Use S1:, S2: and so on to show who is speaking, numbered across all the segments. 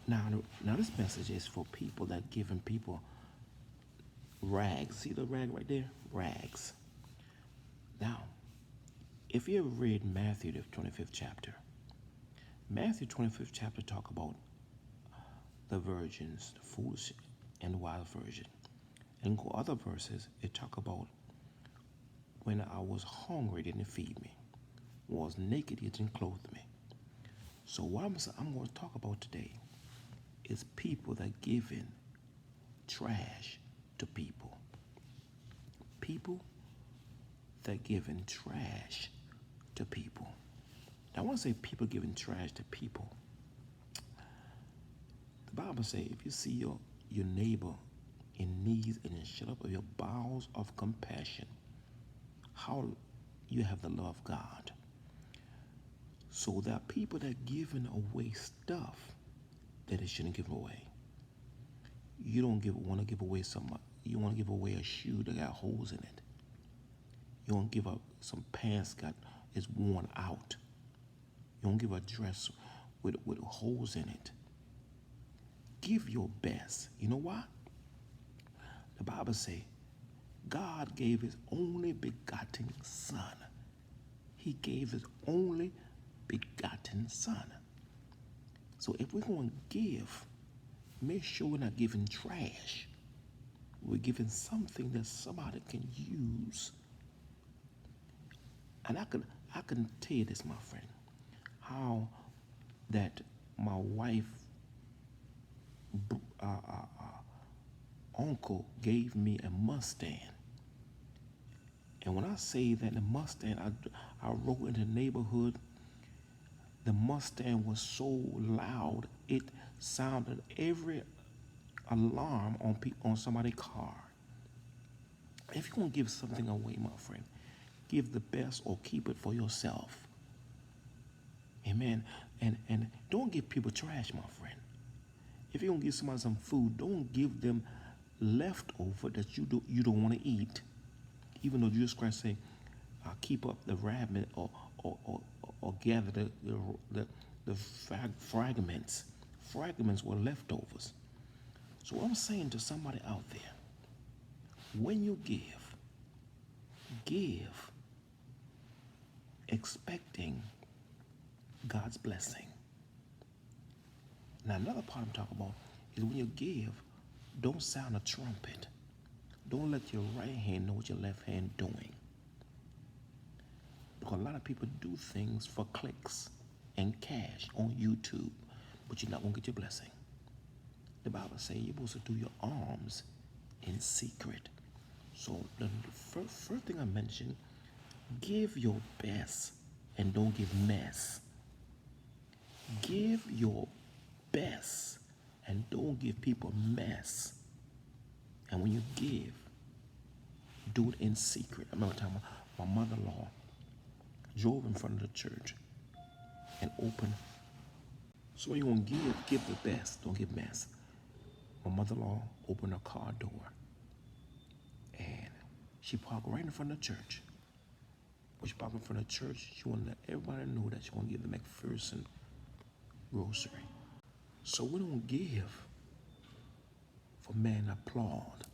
S1: Now this message is for people that giving people rags. See the rag right there? Rags. Now, if you ever read Matthew, the 25th chapter, Matthew 25th chapter talk about the virgins, the foolish and the wise virgin. And go other verses, it talk about when I was hungry, they didn't feed me. Was naked, he didn't clothe me. So what I'm going to talk about today is people that giving trash to people. People that giving trash to people. Now, I want to say people giving trash to people. The Bible says if you see your neighbor in need and shut up of your bowels of compassion, how you have the love of God. So there are people that giving away stuff that they shouldn't give away. You don't want to give away you want to give away a shoe that got holes in it. You don't give up some pants is worn out. You don't give a dress with holes in it. Give your best. You know why? The Bible says God gave his only begotten son. He gave his only begotten son. So if we're going to give, make sure we're not giving trash. We're giving something that somebody can use. And I can tell you this, my friend, how that my wife uncle gave me a Mustang. And when I say that the Mustang, I rode in the neighborhood, the Mustang was so loud, it sounded every alarm on somebody's car. If you're going to give something away, my friend, give the best or keep it for yourself. Amen. And don't give people trash, my friend. If you're going to give somebody some food, don't give them leftover that you don't want to eat. Even though Jesus Christ say, keep up the rabbit or gather the fragments. Fragments were leftovers. So I'm saying to somebody out there, when you give expecting God's blessing. Now another part I'm talking about is when you give, don't sound a trumpet. Don't let your right hand know what your left hand doing. Because a lot of people do things for clicks and cash on YouTube, but you're not going to get your blessing. The Bible says you're supposed to do your alms in secret. So the first thing I mentioned, give your best and don't give mess. Give your best and don't give people mess. And when you give, do it in secret. I remember a time my mother-in-law drove in front of the church and opened. So when you want to give the best, don't give mess. My mother-in-law opened her car door and she parked right in front of the church. When she parked in front of the church, she wanted to let everybody know that she wanted to give the McPherson grocery. So we don't give for man to applaud.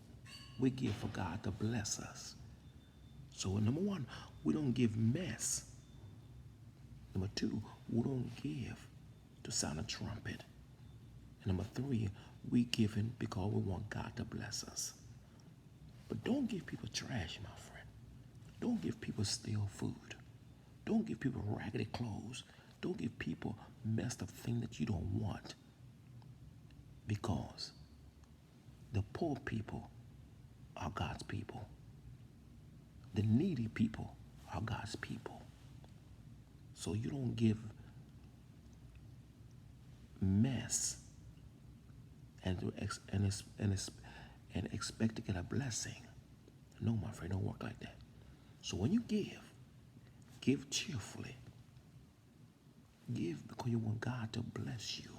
S1: We give for God to bless us. So number one, we don't give mess. Number two, we don't give to sound a trumpet. And number three, we give in because we want God to bless us. But don't give people trash, my friend. Don't give people stale food. Don't give people raggedy clothes. Don't give people messed up things that you don't want. Because the poor people are God's people. The needy people are God's people. So you don't give mess and expect to get a blessing. No, my friend, don't work like that. So when you give cheerfully. Give because you want God to bless you.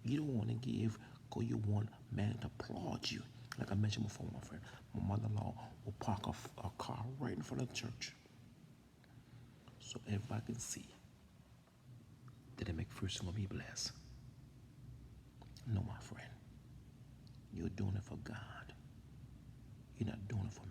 S1: You don't want to give because you want man to applaud you. Like I mentioned before, my friend, my mother-in-law will park a car right in front of the church so everybody can see that the McPherson will be blessed. No, my friend. You're doing it for God. You're not doing it for